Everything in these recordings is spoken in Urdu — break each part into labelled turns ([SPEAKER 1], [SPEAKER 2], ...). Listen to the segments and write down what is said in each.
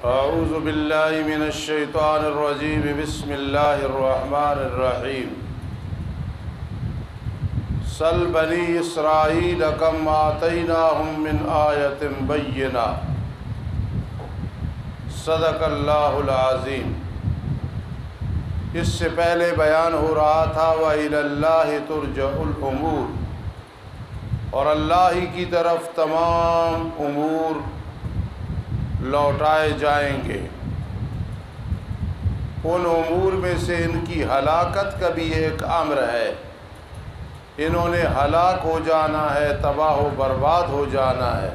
[SPEAKER 1] اعوذ باللہ من الشیطان الرجیم بسم اللہ الرحمن الرحیم سل بنی اسرائیل کم آتیناہم من آیت بینہ صدق اللہ العظیم۔ اس سے پہلے بیان ہو رہا تھا وَإِلَى اللَّهِ تُرْجَعُ الْأُمُورُ، اور اللہ ہی کی طرف تمام امور لوٹائے جائیں گے۔ ان امور میں سے ان کی ہلاکت کا بھی ایک امر ہے، انہوں نے ہلاک ہو جانا ہے، تباہ و برباد ہو جانا ہے۔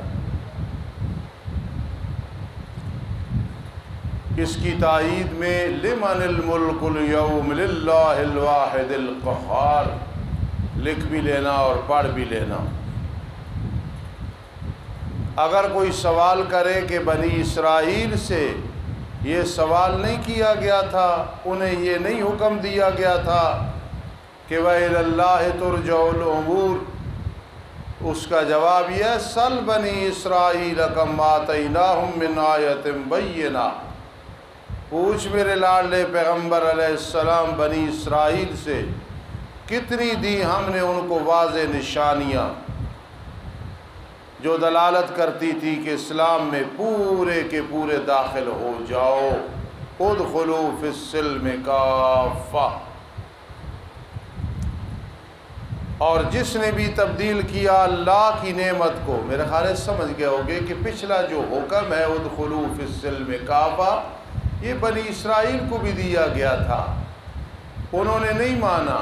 [SPEAKER 1] اس کی تائید میں لمن الملک اليوم للہ الواحد القہار لکھ بھی لینا اور پڑھ بھی لینا۔ اگر کوئی سوال کرے کہ بنی اسرائیل سے یہ سوال نہیں کیا گیا تھا، انہیں یہ نہیں حکم دیا گیا تھا کہ وَإِلَى اللَّهِ تُرْجَعُ الْأُمُورُ، اس کا جواب یہ ہے سَلْ بنی اسرائیل کم آتیناہم من آیت بینہ، پوچھ میرے لاڈلے پیغمبر علیہ السلام بنی اسرائیل سے کتنی دی ہم نے ان کو واضح نشانیاں جو دلالت کرتی تھی کہ اسلام میں پورے کے پورے داخل ہو جاؤ، ادخلوا فی السلم کافہ۔ اور جس نے بھی تبدیل کیا اللہ کی نعمت کو، میرے خیال ہے سمجھ گئے ہوگے کہ پچھلا جو حکم ہے ادخلوا فی السلم کافہ، یہ بنی اسرائیل کو بھی دیا گیا تھا، انہوں نے نہیں مانا۔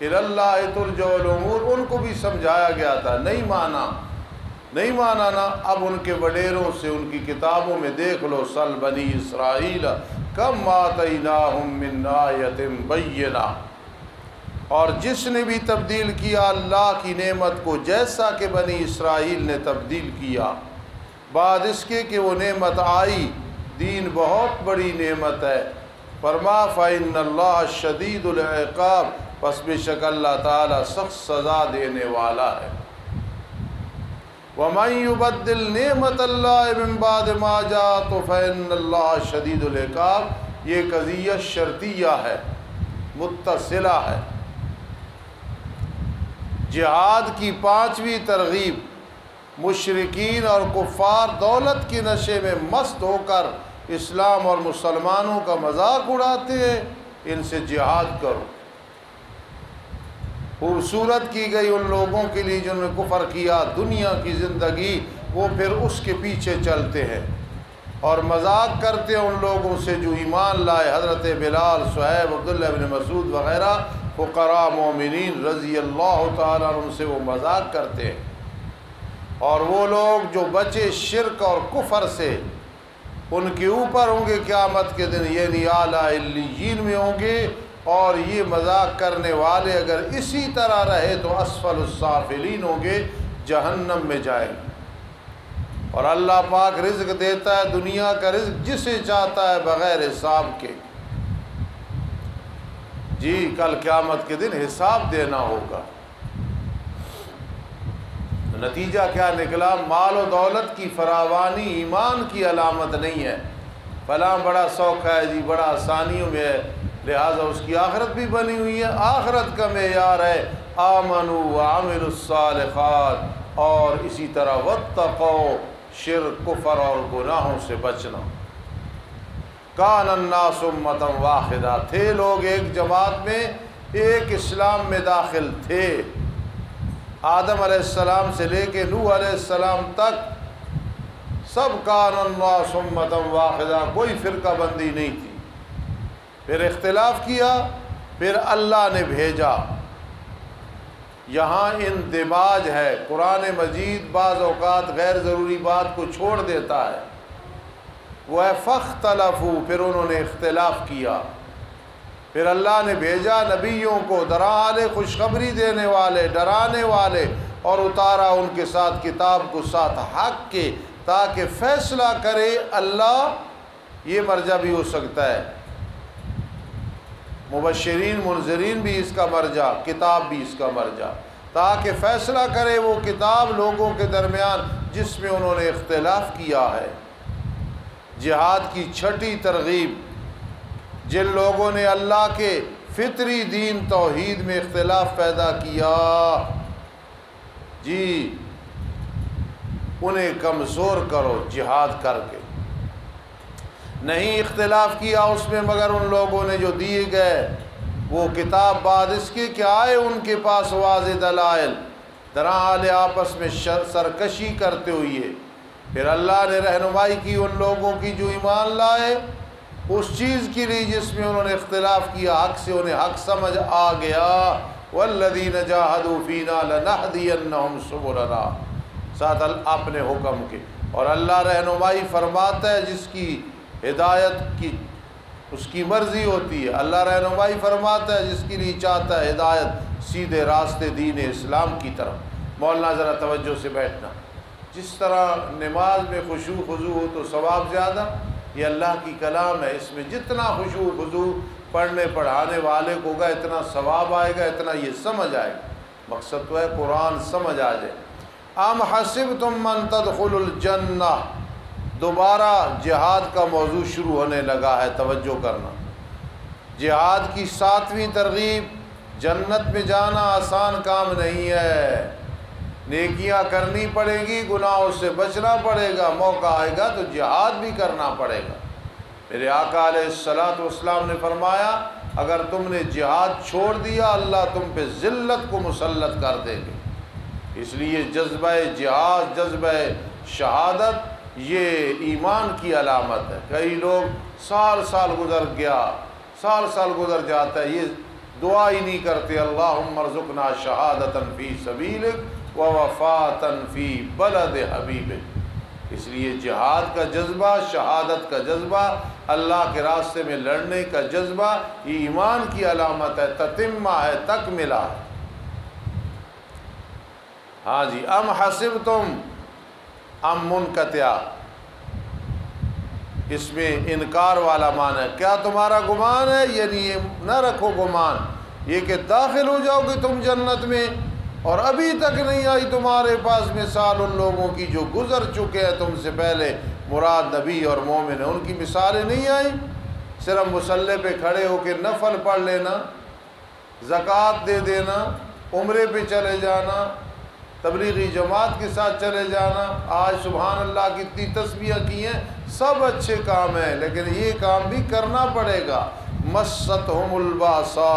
[SPEAKER 1] الی اللہ ترجع الامور، ان کو بھی سمجھایا گیا تھا، نہیں مانا نا۔ اب ان کے وڈیروں سے ان کی کتابوں میں دیکھ لو، سل بنی اسرائیل کم آتیناہم من آیت بینہ، اور جس نے بھی تبدیل کیا اللہ کی نعمت کو جیسا کہ بنی اسرائیل نے تبدیل کیا، بعد اس کے کہ وہ نعمت آئی، دین بہت بڑی نعمت ہے، فرما فإن اللہ شدید العقاب، پس بے شک اللہ تعالیٰ سخت سزا دینے والا ہے۔ وَمَن يُبَدِّلْ نِعْمَةَ اللَّهِ مِن بَعْدِ مَا جَاءَتْهُ فَإِنَّ اللَّهَ شَدِيدُ الْعِقَابِ، یہ قضیہ شرطیہ ہے، متصلہ ہے۔ جہاد کی پانچویں ترغیب، مشرکین اور کفار دولت کے نشے میں مست ہو کر اسلام اور مسلمانوں کا مذاق اڑاتے ہیں، ان سے جہاد کرو۔ خوبصورت کی گئی ان لوگوں کے لیے جنہوں نے کفر کیا دنیا کی زندگی، وہ پھر اس کے پیچھے چلتے ہیں اور مذاق کرتے ہیں ان لوگوں سے جو ایمان لائے، حضرت بلال، صہیب، عبداللہ بن مسعود وغیرہ فقراء مومنین رضی اللہ تعالیٰ عنہ سے وہ مذاق کرتے ہیں۔ اور وہ لوگ جو بچے شرک اور کفر سے، ان کے اوپر ہوں گے قیامت کے دن، یعنی اعلیٰ علیین میں ہوں گے، اور یہ مذاق کرنے والے اگر اسی طرح رہے تو اسفل السافلین ہوں گے، جہنم میں جائیں گے۔ اور اللہ پاک رزق دیتا ہے، دنیا کا رزق جسے چاہتا ہے بغیر حساب کے۔ جی کل قیامت کے دن حساب دینا ہوگا۔ نتیجہ کیا نکلا؟ مال و دولت کی فراوانی ایمان کی علامت نہیں ہے۔ فلاں بڑا شوق ہے جی، بڑا آسانیوں میں ہے، لہٰذا اس کی آخرت بھی بنی ہوئی ہے۔ آخرت کا معیار ہے آمنوا وعملوا الصالحات، اور اسی طرح واتقوا، شرک، کفر اور گناہوں سے بچنا۔ کان الناس امۃ واحدہ، تھے لوگ ایک جماعت میں، ایک اسلام میں داخل تھے۔ آدم علیہ السلام سے لے کے نوح علیہ السلام تک سب کان الناس امۃ واحدہ، کوئی فرقہ بندی نہیں تھی۔ پھر اختلاف کیا، پھر اللہ نے بھیجا۔ یہاں اندماج ہے، قرآن مجید بعض اوقات غیر ضروری بات کو چھوڑ دیتا ہے۔ وہ ہے فاختلفوا، پھر انہوں نے اختلاف کیا، پھر اللہ نے بھیجا نبیوں کو، درالے خوشخبری دینے والے، ڈرانے والے، اور اتارا ان کے ساتھ کتاب کو ساتھ حق کے، تاکہ فیصلہ کرے اللہ۔ یہ مرجع بھی ہو سکتا ہے، مبشرین منذرین بھی اس کا مرجع، کتاب بھی اس کا مرجع، تاکہ فیصلہ کرے وہ کتاب لوگوں کے درمیان جس میں انہوں نے اختلاف کیا ہے۔ جہاد کی چھٹی ترغیب، جن لوگوں نے اللہ کے فطری دین توحید میں اختلاف پیدا کیا، جی انہیں کمزور کرو جہاد کر کے۔ نہیں اختلاف کیا اس میں مگر ان لوگوں نے جو دیے گئے وہ کتاب بعد اس کے کہ آئے ان کے پاس واضح دلائل، درحال آپس میں سرکشی کرتے ہوئے، پھر اللہ نے رہنمائی کی ان لوگوں کی جو ایمان لائے اس چیز کے لیے جس میں انہوں نے اختلاف کیا، حق سے انہیں حق سمجھ آ گیا۔ والذین جاہدوا فینا لنہدینہم سبلنا، ساتھ اپنے حکم کے، اور اللہ رہنمائی فرماتا ہے جس کی ہدایت کی اس کی مرضی ہوتی ہے، اللہ رہنمائی فرماتا ہے جس کے لیے چاہتا ہے ہدایت سیدھے راستے دین اسلام کی طرف۔ مولانا ذرا توجہ سے بیٹھنا، جس طرح نماز میں خشوع خضوع ہو تو ثواب زیادہ، یہ اللہ کی کلام ہے، اس میں جتنا خشوع خضوع پڑھنے پڑھانے والے کو ہوگا اتنا ثواب آئے گا، اتنا یہ سمجھ آئے گا۔ مقصد تو ہے قرآن سمجھ آ جائے۔ ام حسبتم من تدخلوا الجنہ، دوبارہ جہاد کا موضوع شروع ہونے لگا ہے، توجہ کرنا۔ جہاد کی 7ویں ترغیب، جنت میں جانا آسان کام نہیں ہے، نیکیاں کرنی پڑے گی، گناہوں سے بچنا پڑے گا، موقع آئے گا تو جہاد بھی کرنا پڑے گا۔ میرے آقا علیہ الصلوۃ والسلام نے فرمایا اگر تم نے جہاد چھوڑ دیا اللہ تم پہ ذلت کو مسلط کر دے گے۔ اس لیے جذبہ جہاد، جذبہ شہادت یہ ایمان کی علامت ہے۔ کئی لوگ سال سال گزر گیا، سال سال گزر جاتا ہے، یہ دعا ہی نہیں کرتے اللہم ارزقنا شہادتا فی سبیلک ووفاتا فی بلد حبیبک۔ اس لیے جہاد کا جذبہ، شہادت کا جذبہ، اللہ کے راستے میں لڑنے کا جذبہ یہ ایمان کی علامت ہے، تتمہ ہے، تکملہ ہے۔ ہاں جی، ام حسبتم، ام منقطع، اس میں انکار والا معنی ہے، کیا تمہارا گمان ہے؟ یعنی یہ نہ رکھو گمان یہ کہ داخل ہو جاؤ گے تم جنت میں اور ابھی تک نہیں آئی تمہارے پاس مثال ان لوگوں کی جو گزر چکے ہیں تم سے پہلے، مراد نبی اور مومن ہیں، ان کی مثالیں نہیں آئیں۔ صرف مصلی پہ کھڑے ہو کے نفل پڑھ لینا، زکوٰۃ دے دینا، عمرے پہ چلے جانا، تبلیغی جماعت کے ساتھ چلے جانا، آج سبحان اللہ کتنی تسبیح کی ہیں، سب اچھے کام ہیں لیکن یہ کام بھی کرنا پڑے گا۔ مستہم الباسا،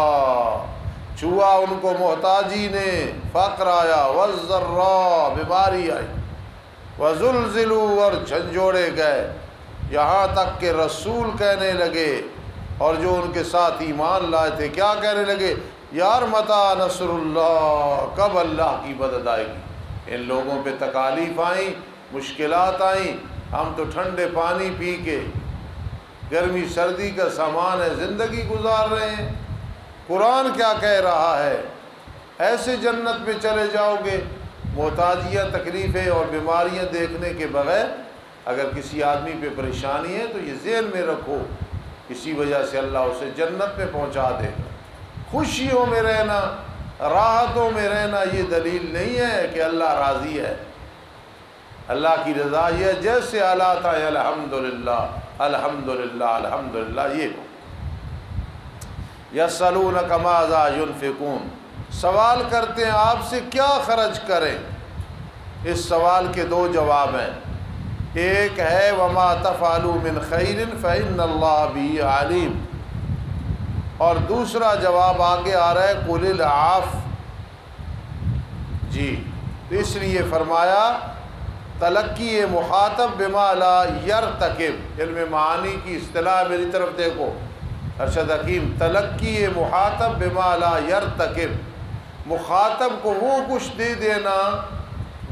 [SPEAKER 1] چھوا ان کو محتاجی نے، فقر آیا، والضراء، بیماری آئی، وزلزلوا، اور جھنجھوڑے گئے، یہاں تک کہ رسول کہنے لگے اور جو ان کے ساتھ ایمان لائے تھے کیا کہنے لگے؟ یار متا نصر اللہ، کب اللہ کی مدد آئے گی؟ ان لوگوں پہ تکالیف آئیں، مشکلات آئیں، ہم تو ٹھنڈے پانی پی کے گرمی سردی کا سامان ہے زندگی گزار رہے ہیں۔ قرآن کیا کہہ رہا ہے؟ ایسے جنت میں چلے جاؤ گے، محتاجیاں، تکلیفیں اور بیماریاں دیکھنے کے بغیر۔ اگر کسی آدمی پہ پریشانی ہے تو یہ ذہن میں رکھو کسی وجہ سے اللہ اسے جنت میں پہنچا دے گا۔ خوشیوں میں رہنا، راحتوں میں رہنا یہ دلیل نہیں ہے کہ اللہ راضی ہے۔ اللہ کی رضا یہ ہے جیسے حالات آئے الحمدللہ الحمدللہ الحمدللہ یہ ہو۔ یسألونک ماذا ینفقون، سوال کرتے ہیں آپ سے کیا خرچ کریں۔ اس سوال کے دو جواب ہیں، ایک ہے وما تفعلوا من خیر فإن اللہ بہ علیم، اور دوسرا جواب آگے آ رہا ہے قل العفو۔ جی تو اس لیے فرمایا تلقی مخاطب بما لا یرتکب، علم معانی کی اصطلاح میری طرف دیکھو ارشد حکیم، تلقی مخاطب بما لا یرتکب، مخاطب کو وہ کچھ دے دینا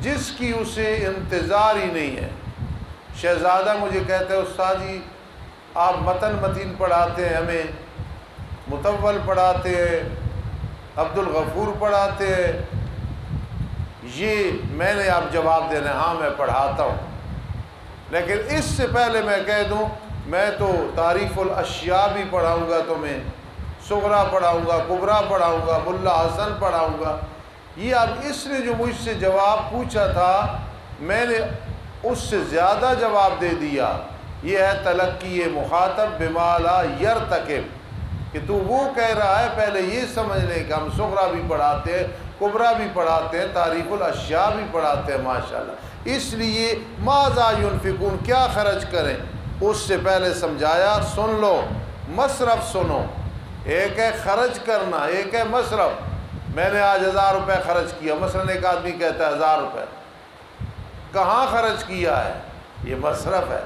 [SPEAKER 1] جس کی اسے انتظار ہی نہیں ہے۔ شہزادہ مجھے کہتے ہیں استاد جی آپ متن متین پڑھاتے ہیں، ہمیں مطول پڑھاتے ہیں، عبد الغفور پڑھاتے ہیں، یہ میں نے آپ جواب دینا، ہاں میں پڑھاتا ہوں، لیکن اس سے پہلے میں کہہ دوں میں تو تعریف الاشیاء بھی پڑھاؤں گا تمہیں، صغرا پڑھاؤں گا، کبرا پڑھاؤں گا، ملا حسن پڑھاؤں گا۔ یہ اب اس نے جو مجھ سے جواب پوچھا تھا میں نے اس سے زیادہ جواب دے دیا، یہ ہے تلقی مخاطب بما لا یرتکب، کہ تو وہ کہہ رہا ہے، پہلے یہ سمجھ لیں کہ ہم صغرا بھی پڑھاتے ہیں، کبرا بھی پڑھاتے ہیں، تعریف الاشیاء بھی پڑھاتے ہیں ماشاءاللہ، اس لیے ماذا ينفقون، کیا خرچ کریں، اس سے پہلے سمجھایا۔ سن لو، مصرف سنو، ایک ہے خرچ کرنا، ایک ہے مصرف۔ میں نے آج 1000 روپے خرچ کیا، مثلا ایک آدمی کہتا ہے 1000 روپے، کہاں خرچ کیا ہے؟ یہ مصرف ہے۔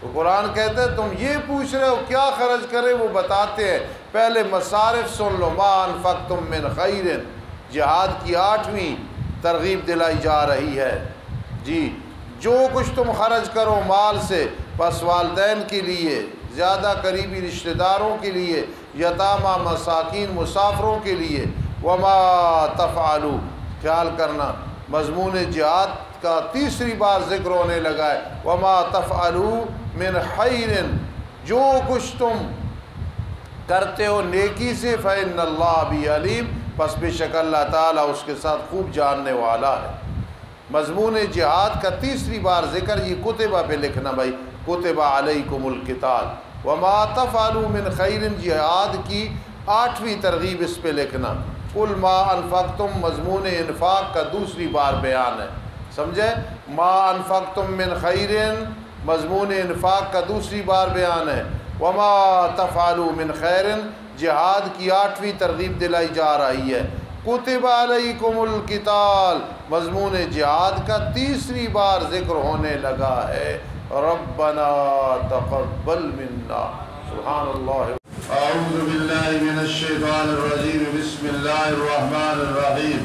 [SPEAKER 1] تو قرآن کہتا ہے تم یہ پوچھ رہے ہو کیا خرچ کریں، وہ بتاتے ہیں پہلے مصارف سن لو۔ ما انفقتم من خیر، جہاد کی 8ویں ترغیب دلائی جا رہی ہے جی، جو کچھ تم خرچ کرو مال سے، پس والدین کے لیے، زیادہ قریبی رشتہ داروں کے لیے، یتامى مساکین مسافروں کے لیے، وما تفعلوا، خیال کرنا مضمون جہاد کا تیسری بار ذکر ہونے لگا ہے، وما تفعلوا من خیر، جو کچھ تم کرتے ہو نیکی سے، فإن اللہ بھی علیم، پس بے شک اللہ تعالیٰ اس کے ساتھ خوب جاننے والا ہے۔ مضمون جہاد کا تیسری بار ذکر، یہ کتبہ پہ لکھنا بھائی، کتب علیکم القتال، وما تفعلوا من خیر، جہاد کی 8ویں ترغیب اس پہ لکھنا۔ قل ما انفقتم، مضمون انفاق کا دوسری بار بیان ہے، سمجھے؟ ما انفقتم من خیر، مضمون انفاق کا دوسری بار بیان ہے۔ وما تفعلوا من خیر، جہاد کی 8ویں ترغیب دلائی جا رہی ہے۔ کتب علیکم القتال، مضمون جہاد کا تیسری بار ذکر ہونے لگا ہے۔ ربنا تقبل منا، سبحان اللہ۔ اعوذ باللہ من الشیطان الرجیم، بسم اللہ الرحمن الرحیم۔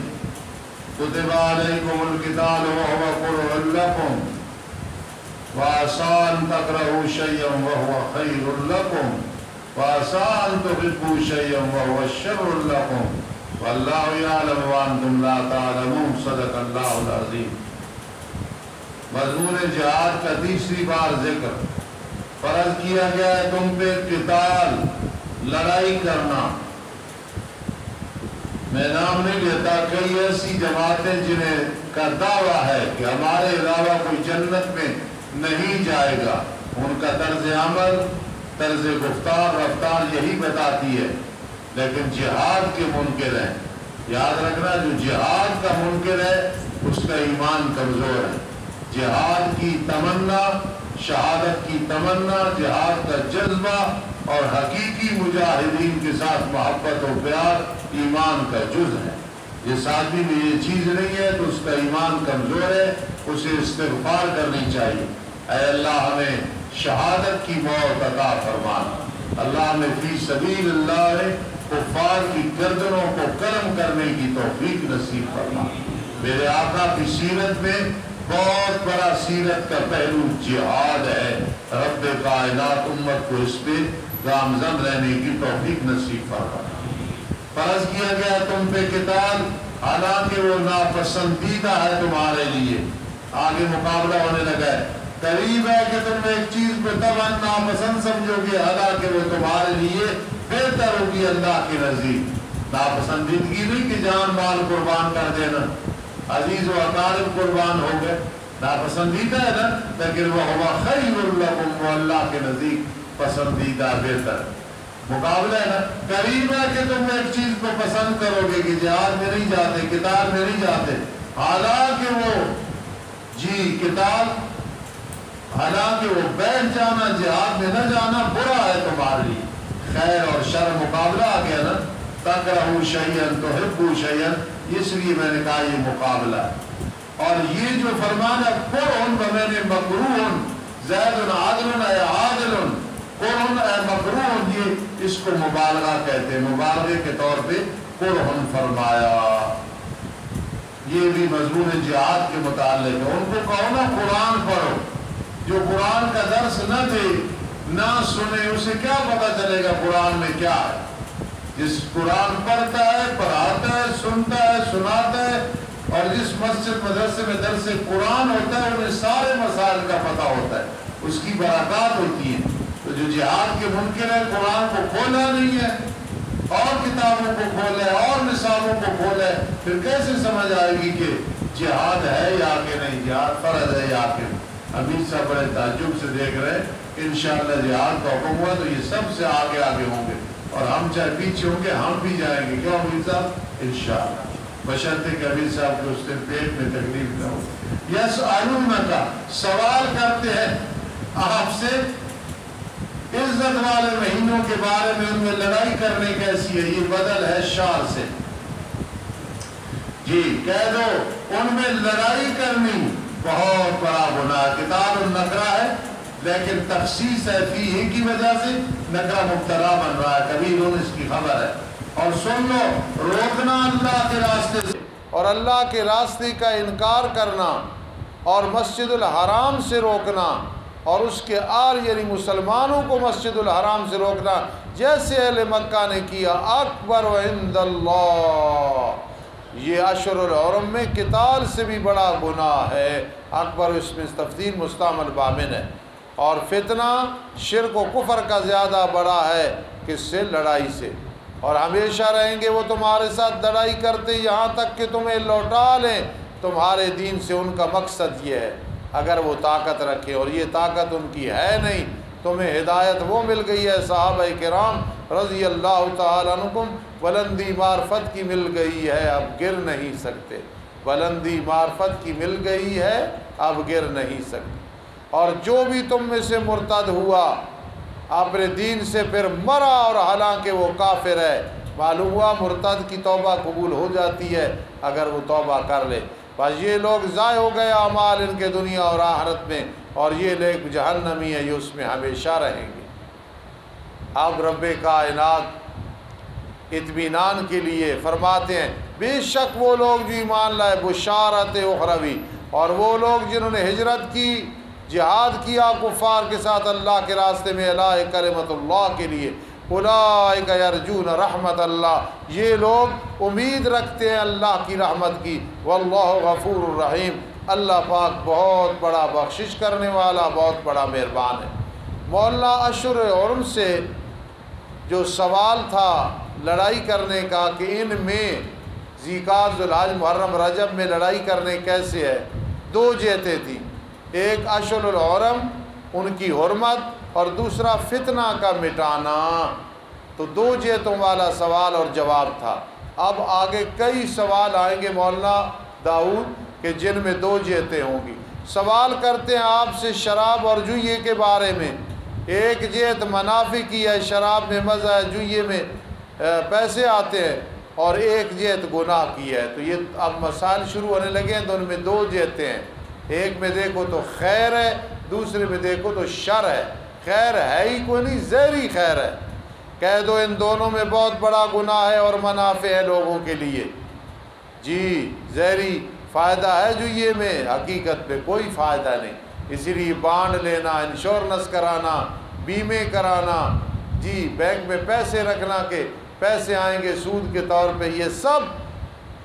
[SPEAKER 1] کتب علیکم القتال وهو کرہ لکم وعسى أن تكرهوا شيئا وهو خير لكم وعسى أن تحبوا شيئا وهو شر لكم والله يعلم وأنتم لا تعلمون، صدق اللہ العظیم۔ مضمون جہاد کا تیسری بار ذکر، فرض کیا گیا ہے تم پہ قتال، لڑائی کرنا۔ میں نام نہیں لیتا، کئی ایسی جماعتیں جنہیں کا دعویٰ ہے کہ ہمارے علاوہ کوئی جنت میں نہیں جائے گا، ان کا طرز عمل، طرز گفتار، رفتار یہی بتاتی ہے، لیکن جہاد کے منکر ہیں۔ یاد رکھنا، جو جہاد کا منکر ہے اس کا ایمان کمزور ہے۔ جہاد کی تمنا، شہادت کی تمنا، جہاد کا جذبہ اور حقیقی مجاہدین کے ساتھ محبت و پیار ایمان کا جز ہے۔ جس آدمی میں یہ چیز نہیں ہے تو اس کا ایمان کمزور ہے، اسے استغفار کرنی چاہیے۔ اے اللہ ہمیں شہادت کی موت عطا فرما، اللہ ہمیں فی سبیل اللہ کفار کی گردنوں کو قلم کرنے کی توفیق نصیب فرما۔ میرے آقا کی سیرت میں بہت بڑا سیرت کا پہلو جہاد ہے، رب کائنات امت کو اس پہ گامزن رہنے کی توفیق نصیب فرما۔ فرض کیا گیا تم پہ قتال، حالانکہ وہ ناپسندیدہ ہے تمہارے لیے۔ آگے مقابلہ ہونے لگا ہے، قریب ہے کہ تم ایک چیز پہ طبعاً ناپسند سمجھو گے، حالانکہ وہ تمہارے لیے بہتر ہوگی اللہ کے نزدیک۔ ناپسندیدگی نہیں کہ جان مال قربان کر دینا، عزیز و اقارب قربان ہو گئے، ناپسندیدہ ہے نا، لیکن وہ ہوا خیر لکم، وہ اللہ کے نزدیک پسندیدہ بہتر۔ مقابلہ ہے نا، قریب ہے کہ تم ایک چیز کو پسند کرو گے کہ جہاد میں نہیں جاتے، قتال میں نہیں جاتے، حالانکہ وہ جی قتال، حالانکہ وہ بیٹھ جانا، جہاد میں نہ جانا برا ہے تمہارے لیے۔ خیر اور شر مقابلہ آ گیا نا، تکرہوا شیئا تحبوا شیئا، اس لیے میں نے کہا یہ مقابلہ ہے۔ اور یہ جو فرمان ہے قرآن بمین مکروہ، زید عادل اے عادل، قرآن اے مکروہ، یہ اس کو مبالغہ کہتے ہیں، مبالغے کے طور پہ قرآن فرمایا۔ یہ بھی مضمون جہاد کے متعلق ہے۔ ان کو کہو نا قرآن پڑھو، جو قرآن کا درس نہ دے نہ سنے اسے کیا پتا چلے گا قرآن میں کیا ہے؟ جس قرآن پڑھتا ہے، پڑھاتا ہے، سنتا ہے، سناتا ہے، اور جس مسجد مدرسے میں درس قرآن ہوتا ہے انہیں سارے مسائل کا پتہ ہوتا ہے، اس کی برکات ہوتی ہے۔ تو جو جہاد کے منکر ہے، قرآن کو کھولا نہیں ہے اور کتابوں کو کھولے اور نصابوں کو کھولے، پھر کیسے سمجھ آئے گی کہ جہاد ہے یا کہ نہیں، جہاد فرض ہے یا کہ نہیں۔ امیر صاحب بڑے تعجب سے دیکھ رہے ہیں. انشاءاللہ جہاد کا حکم ہوا تو یہ سب سے آگے آگے ہوں گے اور ہم چاہے پیچھے ہوں گے ہم بھی جائیں گے. کیوں امیر صاحب؟ انشاءاللہ بشرطے کہ امیر صاحب کو اس دن پیٹ میں تکلیف نہ ہو. یسألونک سوال کرتے ہیں آپ سے عزت والے مہینوں کے بارے میں، ان میں لڑائی کرنے کیسی ہے. یہ بدل ہے شار سے. جی کہہ دو ان میں لڑائی کرنی بہت بڑا گناہ. کتاب النکرہ ہے لیکن تخصیص ہے فیہ کی وجہ سے نکرہ مبتدا بن رہا ہے. کبیر اس کی خبر ہے. اور سن لو، روکنا اللہ کے راستے سے اور اللہ کے راستے کا انکار کرنا اور مسجد الحرام سے روکنا اور اس کے آل یعنی مسلمانوں کو مسجد الحرام سے روکنا جیسے اہل مکہ نے کیا. اکبر عند اللہ، یہ اشہر الحرم میں قتال سے بھی بڑا گناہ ہے. اکبر اس میں تفصیل مستعمل بامن ہے. اور فتنہ شرک و کفر کا زیادہ بڑا ہے کس سے؟ لڑائی سے. اور ہمیشہ رہیں گے وہ تمہارے ساتھ لڑائی کرتے یہاں تک کہ تمہیں لوٹا لیں. تمہارے دین سے ان کا مقصد یہ ہے اگر وہ طاقت رکھے، اور یہ طاقت ان کی ہے نہیں. تمہیں ہدایت وہ مل گئی ہے صحابہ کرام رضی اللہ تعالیٰ عنہم، بلندی معرفت کی مل گئی ہے، اب گر نہیں سکتے. بلندی معرفت کی مل گئی ہے، اب گر نہیں سکتے. اور جو بھی تم میں سے مرتد ہوا اپنے دین سے پھر مرا اور حالانکہ وہ کافر ہے، معلوم ہوا مرتد کی توبہ قبول ہو جاتی ہے اگر وہ توبہ کر لے. بس یہ لوگ ضائع ہو گئے اعمال ان کے دنیا اور آخرت میں، اور یہ لوگ جہنمی ہے، یہ اس میں ہمیشہ رہیں گے. اب رب کائنات اطمینان کے لیے فرماتے ہیں بے شک وہ لوگ جو ایمان لائے بشارت اخروی، اور وہ لوگ جنہوں نے ہجرت کی، جہاد کیا کفار کے ساتھ اللہ کے راستے میں اعلاء کلمت اللہ کے لیے، اولئک یرجون رحمت اللہ، یہ لوگ امید رکھتے ہیں اللہ کی رحمت کی. واللہ غفور الرحیم، اللہ پاک بہت بڑا بخشش کرنے والا، بہت بڑا مہربان ہے. مولانا اشہر حرم سے جو سوال تھا لڑائی کرنے کا کہ ان میں ذیقعدہ، ذوالحج، محرم، رجب میں لڑائی کرنے کیسے ہے، دو جہتیں تھیں. ایک اشہر الحرم ان کی حرمت اور دوسرا فتنہ کا مٹانا. تو دو جہتوں والا سوال اور جواب تھا. اب آگے کئی سوال آئیں گے مولانا داؤد کہ جن میں دو جہتیں ہوں گی. سوال کرتے ہیں آپ سے شراب اور جوئے کے بارے میں. ایک جہت منافع کی ہے، شراب میں مزہ ہے، جوئے میں پیسے آتے ہیں، اور ایک جہت گناہ کی ہے. تو یہ اب مسائل شروع ہونے لگے ہیں تو ان میں دو جہتیں ہیں. ایک میں دیکھو تو خیر ہے، دوسرے میں دیکھو تو شر ہے. خیر ہے ہی کوئی نہیں، زہری خیر ہے. کہہ دو ان دونوں میں بہت بڑا گناہ ہے اور منافع ہے لوگوں کے لیے. جی زہری فائدہ ہے جو یہ میں، حقیقت میں کوئی فائدہ نہیں. اسی لیے بانڈ لینا، انشورنس کرانا، بیمے کرانا، جی بینک میں پیسے رکھنا کہ پیسے آئیں گے سود کے طور پہ، یہ سب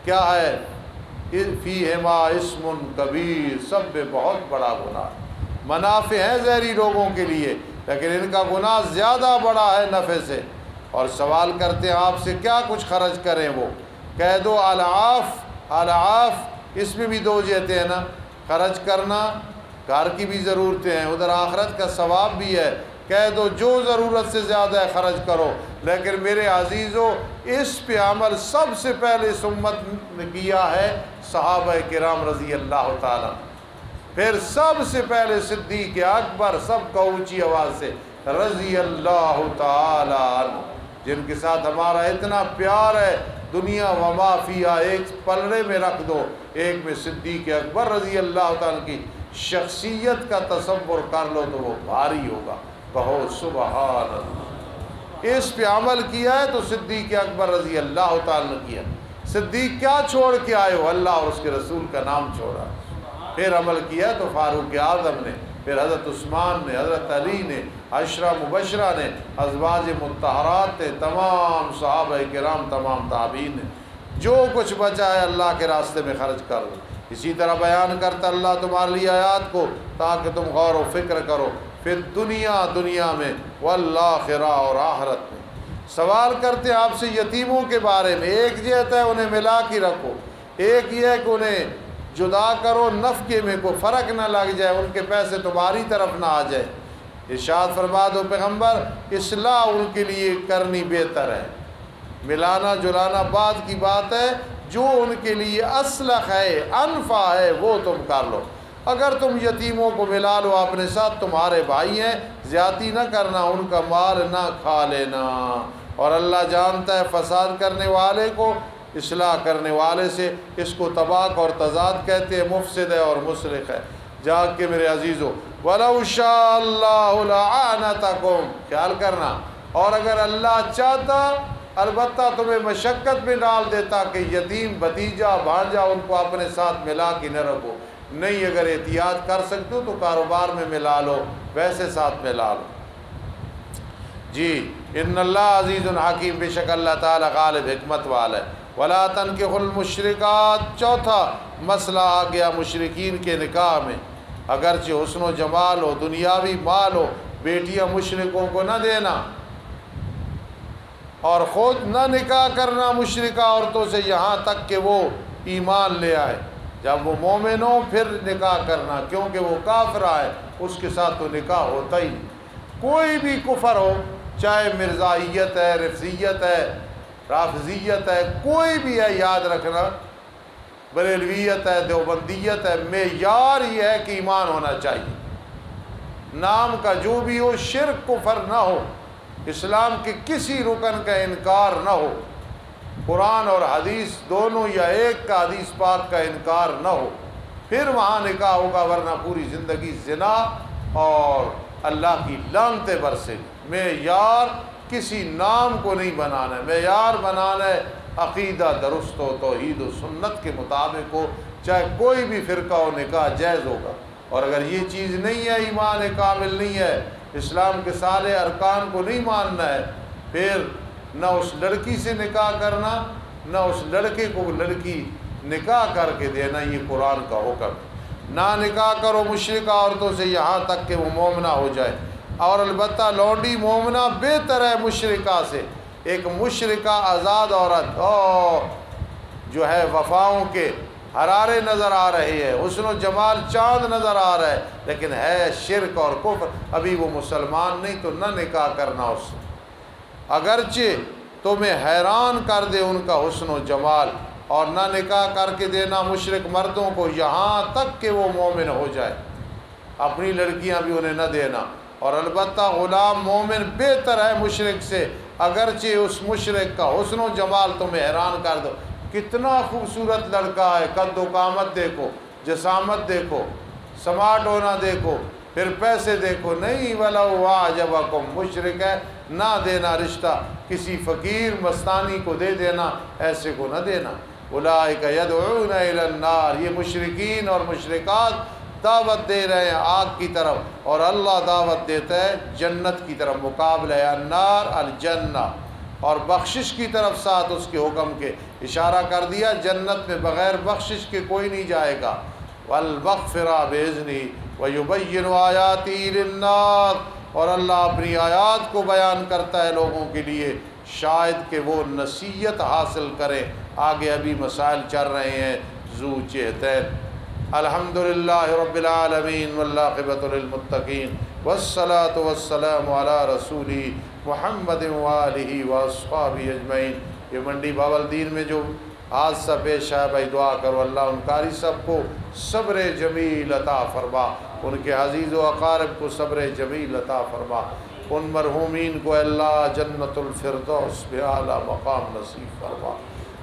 [SPEAKER 1] کیا ہے؟ فیہما اسم کبیر، سب میں بہت بڑا گناہ. منافع ہیں زہری لوگوں کے لیے لیکن ان کا گناہ زیادہ بڑا ہے نفع سے. اور سوال کرتے ہیں آپ سے کیا کچھ خرچ کریں. وہ کہہ دو العاف، اس میں بھی دو جہتیں ہیں نا، خرچ کرنا، گھر کی بھی ضرورتیں ہیں، ادھر آخرت کا ثواب بھی ہے. کہہ دو جو ضرورت سے زیادہ ہے خرچ کرو. لیکن میرے عزیزو اس پہ عمل سب سے پہلے سمت نے کیا ہے صحابہ کرام رضی اللہ تعالیٰ، پھر سب سے پہلے صدیق اکبر، سب کا اونچی آواز سے رضی اللہ تعالیٰ عنہ، جن کے ساتھ ہمارا اتنا پیار ہے. دنیا وما فیہا ایک پلڑے میں رکھ دو، ایک میں صدیق اکبر رضی اللہ تعالیٰ کی شخصیت کا تصور کر لو تو وہ بھاری ہوگا. کہو سبحان اللہ. اس پہ عمل کیا ہے تو صدیق اکبر رضی اللہ تعالیٰ نے کیا. صدیق کیا چھوڑ کے آئے ہو؟ اللہ اور اس کے رسول کا نام چھوڑا. پھر عمل کیا تو فاروق اعظم نے، پھر حضرت عثمان نے، حضرت علی نے، عشرہ مبشرہ نے، ازواج مطہرات نے، تمام صحابہ کرام، تمام تابعین نے. جو کچھ بچا ہے اللہ کے راستے میں خرچ کر دو. اسی طرح بیان کرتا اللہ تمہارے لیے آیات کو تاکہ تم غور و فکر کرو. پھر دنیا میں والآخرہ، اور آخرت میں. سوال کرتے ہیں آپ سے یتیموں کے بارے میں. ایک جہت ہے انہیں ملا کے رکھو، ایک یہ ہے کہ انہیں جدا کرو، نفقے میں کوئی فرق نہ لگ جائے، ان کے پیسے تمہاری طرف نہ آ جائے۔ ارشاد فرما دو پیغمبر، اصلاح ان کے لیے کرنی بہتر ہے، ملانا جلانا بعد کی بات ہے، جو ان کے لیے اصلح ہے، انفع ہے، وہ تم کر لو۔ اگر تم یتیموں کو ملا لو اپنے ساتھ، تمہارے بھائی ہیں، زیادتی نہ کرنا، ان کا مال نہ کھا لینا، اور اللہ جانتا ہے فساد کرنے والے کو اصلاح کرنے والے سے۔ اس کو طباق اور تضاد کہتے ہیں، مفسد ہے اور مسرف ہے۔ جاگ کے میرے عزیزو، وَلَوْ شَاءَ اللَّهُ لَأَعْنَتَكُمْ، خیال کرنا، اور اگر اللہ چاہتا البتہ تمہیں مشقت میں ڈال دیتا کہ یتیم بھتیجا بھانجا ان کو اپنے ساتھ ملا کے نہ رکھو۔ نہیں، اگر احتیاط کر سکتے ہو تو کاروبار میں ملا لو، ویسے ساتھ ملا لو۔ جی، ان اللہ عزیز حکیم، بے شک اللہ تعالیٰ غالب حکمت والا ہے۔ وَلَا تَنْكِحُوا الْمُشْرِكَاتِ، چوتھا مسئلہ آ گیا مشرکین کے نکاح میں۔ اگرچہ حسن و جمال ہو، دنیاوی مال ہو، بیٹیاں مشرکوں کو نہ دینا، اور خود نہ نکاح کرنا مشرکہ عورتوں سے یہاں تک کہ وہ ایمان لے آئے۔ جب وہ مومن ہو پھر نکاح کرنا، کیونکہ وہ کافرہ ہے، اس کے ساتھ تو نکاح ہوتا ہی نہیں۔ کوئی بھی کفر ہو، چاہے مرزائیت ہے، رفضیت ہے، رافضیت ہے، کوئی بھی ہے، یاد رکھنا، بریلویت ہے، دیوبندیت ہے، معیار یہ ہے کہ ایمان ہونا چاہیے۔ نام کا جو بھی ہو، شرک کفر نہ ہو، اسلام کے کسی رکن کا انکار نہ ہو، قرآن اور حدیث دونوں یا ایک کا حدیث پاک کا انکار نہ ہو، پھر وہاں نکاح ہوگا، ورنہ پوری زندگی زنا اور اللہ کی لعنتیں برسے۔ معیار کسی نام کو نہیں بنانا ہے، معیار بنانا ہے عقیدہ درست ہو، توحید و سنت کے مطابق ہو، چاہے کوئی بھی فرقہ ہو، نکاح جائز ہوگا۔ اور اگر یہ چیز نہیں ہے، ایمان کامل نہیں ہے، اسلام کے سارے ارکان کو نہیں ماننا ہے، پھر نہ اس لڑکی سے نکاح کرنا، نہ اس لڑکے کو لڑکی نکاح کر کے دینا، یہ قرآن کا حکم ہے۔ نہ نکاح کرو مشرکہ عورتوں سے یہاں تک کہ وہ مومنہ ہو جائے، اور البتہ لونڈی مومنہ بہتر ہے مشرکہ سے۔ ایک مشرکہ آزاد عورت جو ہے وفاؤں کے حرارے نظر آ رہی ہے، حسن و جمال چاند نظر آ رہا ہے، لیکن ہے شرک اور کفر، ابھی وہ مسلمان نہیں، تو نہ نکاح کرنا اس سے، اگرچہ تمہیں حیران کر دے ان کا حسن و جمال، اور نہ نکاح کر کے دینا مشرک مردوں کو یہاں تک کہ وہ مومن ہو جائے، اپنی لڑکیاں بھی انہیں نہ دینا۔ اور البتہ غلام مومن بہتر ہے مشرک سے، اگرچہ اس مشرک کا حسن و جمال تمہیں حیران کر دو، کتنا خوبصورت لڑکا ہے، قد و قامت دیکھو، جسامت دیکھو، سمارٹ ہونا دیکھو، پھر پیسے دیکھو، نہیں وَلَوْ أَعْجَبَكُمْ، مشرک ہے، نہ دینا رشتہ، کسی فقیر مستانی کو دے دینا، ایسے کو نہ دینا۔ اولئک یدعون الی النار، یہ مشرکین اور مشرکات دعوت دے رہے ہیں آگ کی طرف، اور اللہ دعوت دیتا ہے جنت کی طرف، مقابلہ ہے النار الجنہ، اور بخشش کی طرف ساتھ اس کے حکم کے اشارہ کر دیا، جنت میں بغیر بخشش کے کوئی نہیں جائے گا۔ وَالْمَغْفِرَةَ بِإِذْنِهِ وَيُبَيِّنُ آيَاتِهِ لِلنَّاسِ، اور اللہ اپنی آیات کو بیان کرتا ہے لوگوں کے لیے، شاید کہ وہ نصیحت حاصل کریں۔ آگے ابھی مسائل چل رہے ہیں ذو چہتین۔ الحمدللہ رب العالمین والعاقبۃ للمتقین، والصلاة والسلام علی رسولہ محمد وآلہ واصحابہ اجمعین۔ یہ منڈی باولدین میں جو حادثہ پیش ہے، بھائی دعا کرو اللہ ان قاری سب کو صبر جمیل عطا فرما، ان کے عزیز و اقارب کو صبر جمیل عطا فرما، ان مرحومین کو اللہ جنت الفردوس بأعلی مقام نصیب فرما۔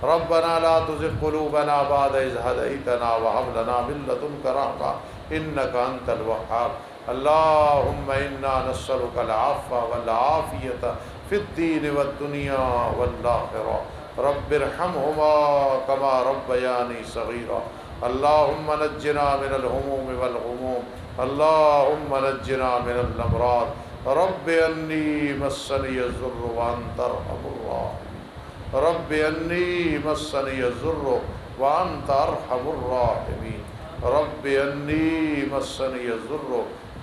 [SPEAKER 1] ربنا لا تزغ قلوبنا بعد إذ هديتنا وهب لنا من لدنك رحمة إنك أنت الوهاب۔ اللهم إنا نسألك العفو والعافية في الدين والدنيا والآخرة، رب ارحمهما كما ربياني صغيرا۔ اللهم نجنا من الهموم والغموم، اللهم نجنا من الأمراض، رب أني مسني الضر وأنت أرحم الراحمين، رب أني مسني الضر وأنت أرحم الراحمين، رب أني مسني الضر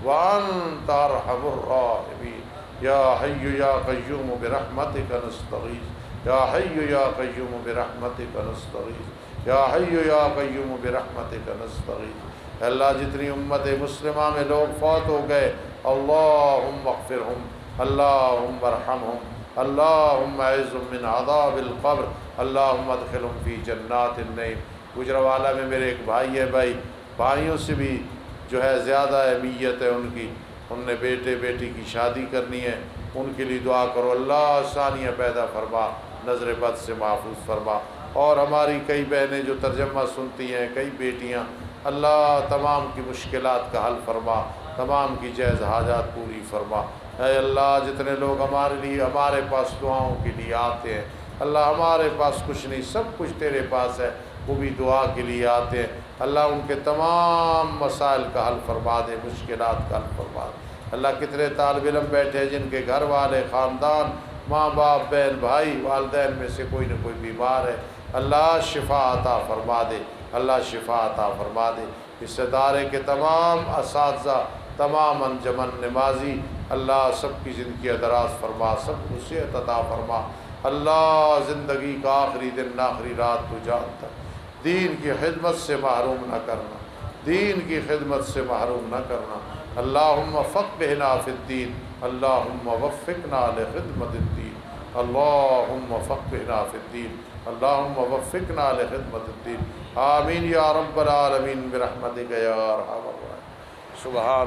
[SPEAKER 1] وأنت أرحم الراحمين۔ يا حي يا قيوم برحمتك نستغيث، يا حي يا قيوم برحمتك نستغيث، یا حی یا قیوم برحمتک نستغیث۔ اللہ جتنی امت مسلمہ میں لوگ فوت ہو گئے اللہم اغفرہم، اللہم ارحمہم، اللہم اعذہم من عذاب القبر، اللہم ادخلہم فی جنات النعیم۔ گجرانوالہ میں میرے ایک بھائی ہے، بھائیوں سے بھی جو ہے زیادہ اہمیت ہے ان کی، ان نے بیٹے بیٹی کی شادی کرنی ہے، ان کے لیے دعا کرو اللہ آسانیاں پیدا فرما، نظر بد سے محفوظ فرما۔ اور ہماری کئی بہنیں جو ترجمہ سنتی ہیں، کئی بیٹیاں، اللہ تمام کی مشکلات کا حل فرما، تمام کی جائز حاجات پوری فرما۔ اے اللہ جتنے لوگ ہمارے لیے ہمارے پاس دعاؤں کے لیے آتے ہیں، اللہ ہمارے پاس کچھ نہیں، سب کچھ تیرے پاس ہے، وہ بھی دعا کے لیے آتے ہیں، اللہ ان کے تمام مسائل کا حل فرما دے، مشکلات کا حل فرما دے۔ اللہ کتنے طالب علم بیٹھے ہیں جن کے گھر والے، خاندان، ماں باپ، بہن بھائی، والدین میں سے کوئی نہ کوئی بیمار ہے، اللہ شفا عطا فرما دے، اللہ شفا عطا فرما دے۔ اس ادارے کے تمام اساتذہ، تمام انجمن نمازی، اللہ سب کی زندگی دراز فرما، سب کو صحت عطا فرما۔ اللہ زندگی کا آخری دن، آخری رات تو جانتا، دین کی خدمت سے محروم نہ کرنا، دین کی خدمت سے محروم نہ کرنا۔ اللہم فقہنا فی الدین، اللہم وفقنا لخدمت الدین، اللہم فقہنا فی الدین، اللہم وفقنا لخدمت الدین۔ آمین یا رب العالمین برحمتک یا ارحم الراحمین۔ سبحان